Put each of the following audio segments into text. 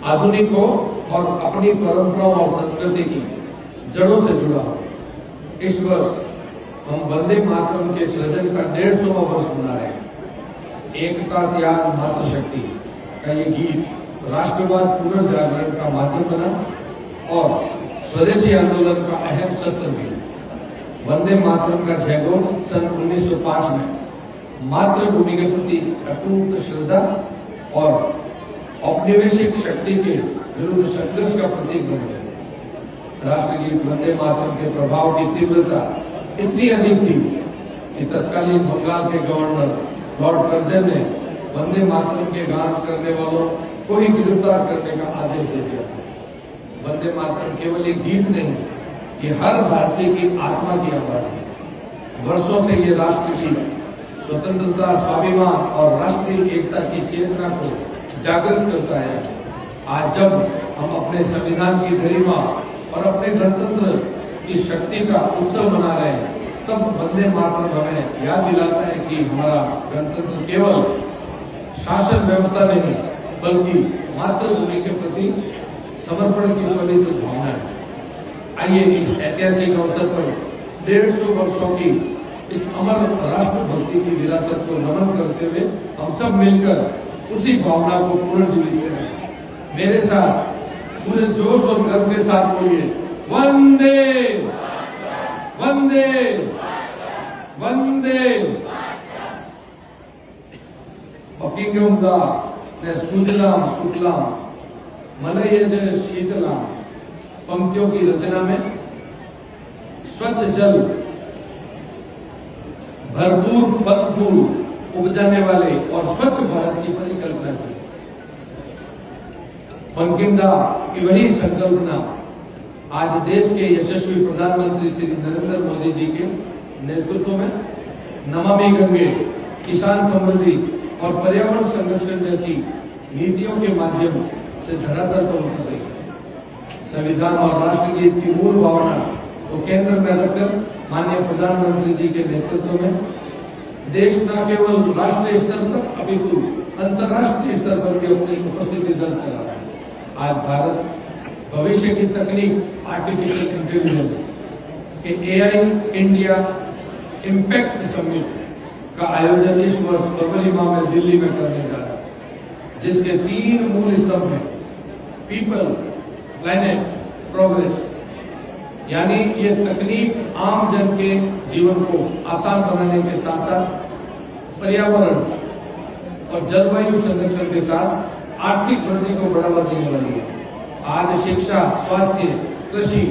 आधुनिक हो और अपनी परंपराओं और संस्कृति की जड़ों से जुड़ा हो। इस वर्ष हम वंदे मातरम के सृजन का 150वां वर्ष मना रहे हैं। एकता त्याग मातृशक्ति का ये गीत राष्ट्रवाद पुनर्जागरण का माध्यम बना और स्वदेशी आंदोलन का अहम शस्त्र भी। वंदे मातरम का जयघोष सन 1905 में मातृभूमि के प्रति अटूट श्रद्धा और औपनिवेशिक शक्ति के विरुद्ध संघर्ष का प्रतीक बन गया। राष्ट्रगीत वंदे मातरम के प्रभाव की तीव्रता इतनी अधिक थी कि तत्कालीन बंगाल के गवर्नर लॉर्ड कर्जन ने वंदे मातरम के गान करने वालों को ही गिरफ्तार करने का आदेश दे दिया था। वंदे मातरम केवल एक गीत नहीं, ये हर भारतीय की आत्मा की आवाज है। वर्षों से ये राष्ट्रगीत स्वतंत्रता, स्वाभिमान और राष्ट्रीय एकता की चेतना को जागृत करता है। आज जब हम अपने संविधान की गरिमा और अपने गणतंत्र की शक्ति का उत्सव मना रहे हैं, तब वंदे मातरम हमें याद दिलाता है कि हमारा गणतंत्र केवल शासन व्यवस्था नहीं बल्कि मातृभूमि के प्रति समर्पण की पवित्र भावना है। आइए इस ऐतिहासिक अवसर पर 150 वर्षों की इस अमर राष्ट्रभक्ति की विरासत को नमन करते हुए हम सब मिलकर उसी भावना को पुनर्जीवित करें। मेरे साथ पूरे जोश और गर्व के साथ बोलिए, वंदे वंदे वंदे। बकिंगम दा ने सुजलाम सुफलाम मलयज शीतलाम पंक्तियों की रचना में स्वच्छ जल, भरपूर फल फूल उपजाने वाले और स्वच्छ भारत की परिकल्पना की। बंकिम दा की वही संकल्पना आज देश के यशस्वी प्रधानमंत्री श्री नरेंद्र मोदी जी के नेतृत्व में नमामि गंगे, किसान समृद्धि और पर्यावरण संरक्षण जैसी नीतियों के माध्यम से धरातल पर उतर रही है। संविधान और राष्ट्रगीत की मूल भावना को केंद्र में रखकर माननीय प्रधानमंत्री जी के नेतृत्व में देश न केवल राष्ट्रीय स्तर पर अपितु अंतर्राष्ट्रीय स्तर पर भी अपनी उपस्थिति दर्ज करा रहा है। आज भारत भविष्य की तकनीक आर्टिफिशियल इंटेलिजेंस के AI इंडिया इम्पैक्ट समिट का आयोजन इस वर्ष फरवरी माह में दिल्ली में करने जा रहा है, जिसके 3 मूल स्तंभ हैं। People, planet, progress. यानी ये तकनीक आम जन के जीवन को आसान बनाने के साथ साथ पर्यावरण और जलवायु संरक्षण के साथ आर्थिक वृद्धि को बढ़ावा देने वाली है। आज शिक्षा, स्वास्थ्य, कृषि,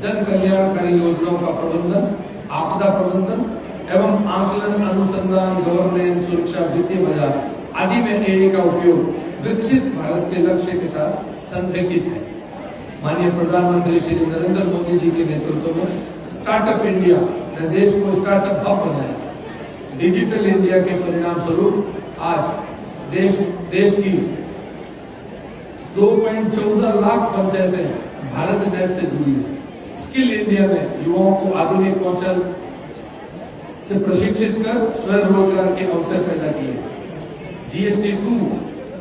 जन कल्याणकारी योजनाओं का प्रबंधन, आपदा प्रबंधन एवं आकलन, अनुसंधान, गवर्नेंस, सुरक्षा, वित्तीय बाजार आदि में AI का उपयोग विकसित भारत के लक्ष्य के साथ संरेखित है। माननीय प्रधानमंत्री श्री नरेंद्र मोदी जी के नेतृत्व में स्टार्टअप इंडिया ने देश को स्टार्टअप हब बनाया। डिजिटल इंडिया के परिणाम स्वरूप आज देश की 2.14 लाख पंचायतें भारत नेट से जुड़ी है। स्किल इंडिया ने युवाओं को आधुनिक कौशल से प्रशिक्षित कर स्वयं रोजगार के अवसर पैदा किए। GST 2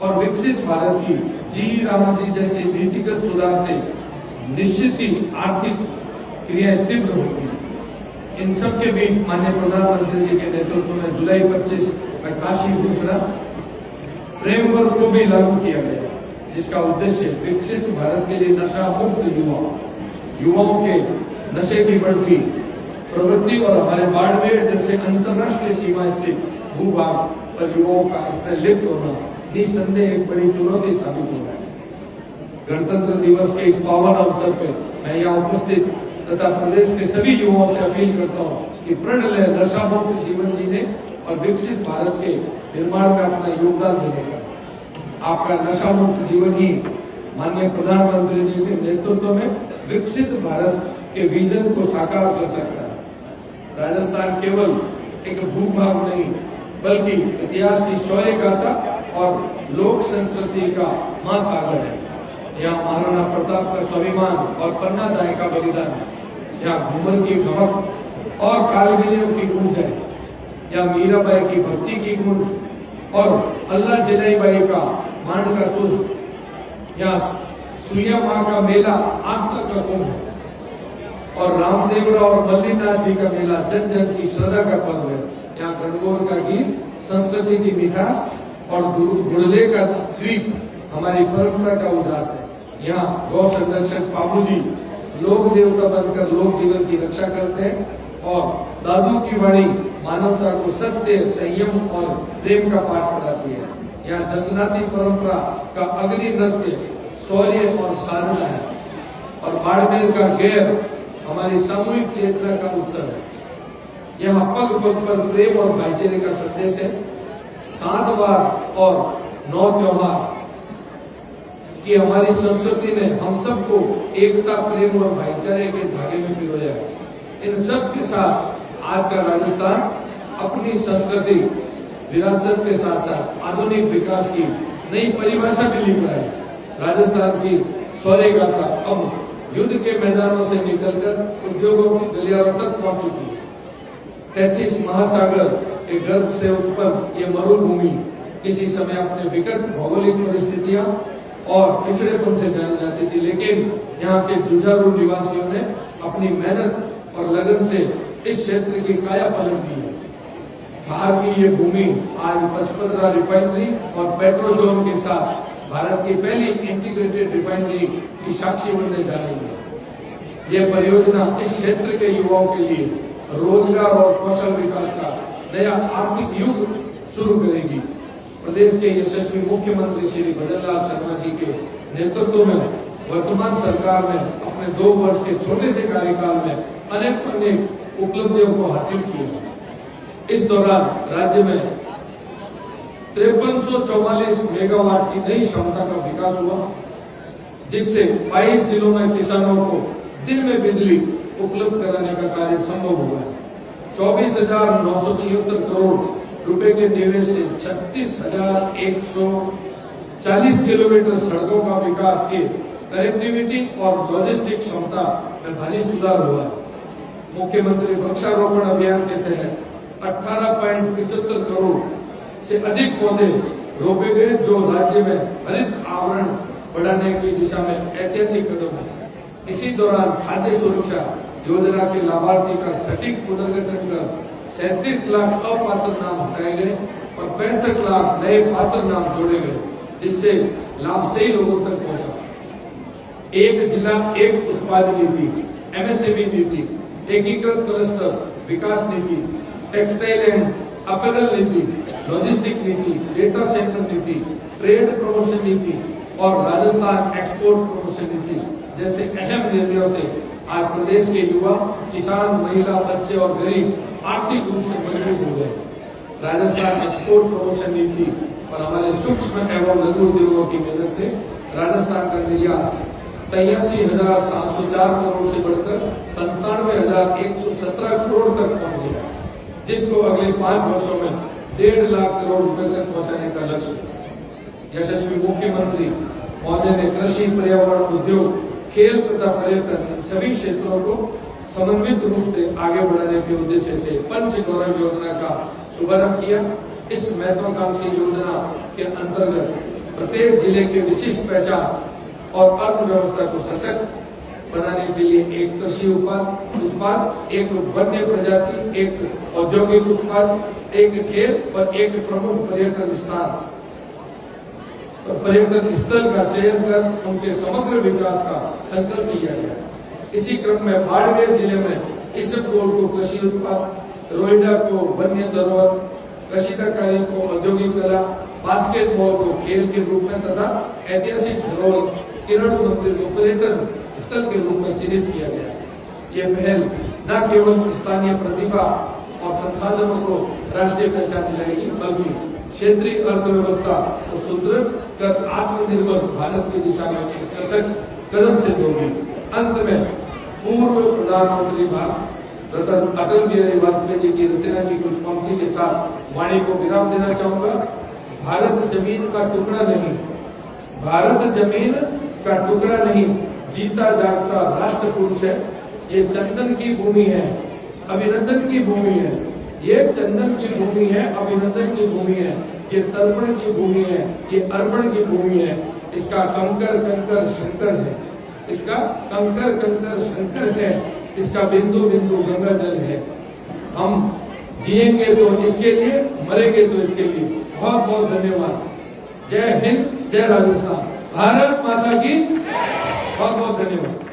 और विकसित भारत की जी राम जी जैसी नीतिगत सुधार से निश्चित ही आर्थिक क्रियाएं तीव्र होगी। इन सब के बीच माननीय प्रधानमंत्री जी के नेतृत्व में जुलाई 25 में काशी घोषणा फ्रेमवर्क को भी लागू किया गया, जिसका उद्देश्य विकसित भारत के लिए नशा मुक्त युवाओं के नशे की बढ़ती प्रवृत्ति और हमारे बाड़मेर जैसे अंतर्राष्ट्रीय सीमा स्थित भूभाग पर युवाओं का इसमें लिप्त होना निसंदेह एक बड़ी चुनौती साबित हो रहा है। गणतंत्र दिवस के इस पावन अवसर पर मैं यहाँ उपस्थित तथा प्रदेश के सभी युवाओं से अपील करता हूँ कि प्रण ले नशा मुक्त जीवन जीने और विकसित भारत के निर्माण में अपना योगदान देने का। आपका नशा मुक्त जीवन ही माननीय प्रधानमंत्री जी के नेतृत्व में विकसित भारत के विजन को साकार कर सकता है। राजस्थान केवल एक भूभाग नहीं बल्कि इतिहास की शौर्य गाथा और लोक संस्कृति का महासागर है। यहाँ महाराणा प्रताप का स्वाभिमान और पन्ना दाई का बलिदान है। यहाँ घूमर की धमक और कालबेलियों की गूंज है। यहाँ मीराबाई की भक्ति की गूंज और अल्लाह जलाई बाई का मांड का सुर। यहाँ सुइया माँ का मेला आस्था का कुंभ है और रामदेवरा और मल्लीनाथ जी का मेला जन जन की श्रद्धा का पर्व है। यहाँ गणगौर का गीत संस्कृति की मिठास और गुड़ले का द्वीप हमारी परंपरा का उजास है। यहाँ गौ संरक्षक बाबूजी लोक देवता बनकर लोक जीवन की रक्षा करते हैं और दादू की वाणी मानवता को सत्य, संयम और प्रेम का पाठ पढ़ाती है। यहाँ जसनाती परंपरा का अग्नि नृत्य शौर्य और साधना है और बाड़मेर का गैर हमारी सामूहिक चेतना का उत्सव है। यहाँ पग पग पर प्रेम और भाईचारे का संदेश है। 7 बार और 9 त्योहार की हमारी संस्कृति ने हम सबको एकता, प्रेम और भाईचारे के धागे में पिरोया है। इन सब के साथ आज का राजस्थान अपनी संस्कृति विरासत के साथ साथ आधुनिक विकास की नई परिभाषा भी लिख रहा है। राजस्थान की शौर्य गाथा अब युद्ध के मैदानों से निकलकर उद्योगों की गलियारों तक पहुंच चुकी है। 33 महासागर के गर्भ से उत्पन्न ये मरुभूमि किसी समय अपने विकट भौगोलिक परिस्थितियां और पिछड़ेपन से जानी जाती थी, लेकिन यहाँ के जुझारू निवासियों ने अपनी मेहनत और लगन से इस क्षेत्र की काया पलट दी है। थार की ये भूमि आज पचपदरा रिफाइनरी और पेट्रोजोन के साथ भारत की पहली इंटीग्रेटेड रिफाइनरी की साक्षी बनने जा रही है। यह परियोजना इस क्षेत्र के युवाओं के लिए रोजगार और कौशल विकास का नया आर्थिक युग शुरू करेगी। प्रदेश के यशस्वी मुख्यमंत्री श्री भजनलाल शर्मा जी के नेतृत्व में वर्तमान सरकार ने अपने 2 वर्ष के छोटे से कार्यकाल में अनेक उपलब्धियों को हासिल किया। इस दौरान राज्य में 5344 मेगावाट की नई क्षमता का विकास हुआ, जिससे 22 जिलों में किसानों को दिन में बिजली उपलब्ध कराने का कार्य संभव हुआ है। 24,976 करोड़ रुपए के निवेश से 36,140 किलोमीटर सड़कों का विकास के कनेक्टिविटी और लॉजिस्टिक क्षमता में भारी सुधार हुआ है। मुख्यमंत्री वृक्षारोपण अभियान के तहत 18.75 करोड़ से अधिक पौधे रोपे गए, जो राज्य में हरित आवरण बढ़ाने की दिशा में ऐतिहासिक कदम है। इसी दौरान खाद्य सुरक्षा योजना के लाभार्थी का सटीक पुनर्गठन कर 37 लाख अपात्र नाम हटाए गए और 65 लाख नए पात्र नाम जोड़े गए, जिससे लाभ सही लोगों तक पहुंचा। एक जिला एक उत्पाद नीति, MSME नीति, एकीकृत क्लस्टर विकास नीति, टेक्सटाइल एंड अपैरल नीति, लॉजिस्टिक नीति, डेटा सेंटर नीति, ट्रेड प्रमोशन नीति और राजस्थान एक्सपोर्ट प्रमोशन नीति जैसे अहम निर्णयों से आज प्रदेश के युवा, किसान, महिला, बच्चे और गरीब आर्थिक रूप से मजबूत हो गए। राजस्थान एक्सपोर्ट प्रमोशन नीति और हमारे सूक्ष्म एवं लघु उद्योगों की मदद से राजस्थान का निर्यात 83,704 करोड़ से बढ़कर 97,117 करोड़ तक पहुंच गया, जिसको अगले 5 वर्षों में 1.5 लाख करोड़ रुपए तक पहुंचाने का लक्ष्य है। यशस्वी मुख्यमंत्री महोदय ने कृषि, पर्यावरण, उद्योग, खेल तथा पर्यटन सभी क्षेत्रों को समन्वित रूप से आगे बढ़ाने के उद्देश्य से पंच गौरव योजना का शुभारंभ किया। इस महत्वाकांक्षी योजना के अंतर्गत प्रत्येक जिले के विशिष्ट पहचान और अर्थव्यवस्था को सशक्त बनाने के लिए एक कृषि उत्पाद, एक वन्य प्रजाति, एक औद्योगिक उत्पाद, एक खेल और एक प्रमुख पर्यटन स्थल का चयन कर उनके समग्र विकास का संकल्प लिया गया। इसी क्रम में बाड़मेर जिले में इसबगोल को कृषि उत्पाद, रोहिडा को वन्य धरोहर, कृषिकाकारी को औद्योगिक कला, बास्केटबॉल को खेल के रूप में तथा ऐतिहासिक धरोहर किरणु मंदिर को पर्यटन स्थल के रूप में चिन्हित किया गया। ये पहल न केवल स्थानीय प्रतिभा और संसाधनों को राष्ट्रीय पहचान दिलाएगी, बल्कि क्षेत्रीय अर्थव्यवस्था को सुदृढ़ कर आत्मनिर्भर भारत की दिशा में एक सशक्त कदम सिद्ध होगी। अंत में पूर्व प्रधानमंत्री भारत रत्न अटल बिहारी वाजपेयी जी की रचना की कुछ पंक्ति के साथ वाणी को विराम देना चाहूंगा। भारत जमीन का टुकड़ा नहीं, भारत जमीन का टुकड़ा नहीं, जीता जागता राष्ट्र पुरुष है। ये चंदन की भूमि है, अभिनंदन की भूमि है। ये चंदन की भूमि है, अभिनंदन की भूमि है। ये तर्पण की भूमि है, ये अर्पण की भूमि है। इसका कंकर कंकर शंकर है, इसका कंकर कंकर शंकर है, इसका बिंदु बिंदु गंगा जल है। हम जिएंगे तो इसके लिए, मरेंगे तो इसके लिए। बहुत बहुत धन्यवाद। जय हिंद, जय राजस्थान, भारत माता की बहुत बहुत धन्यवाद।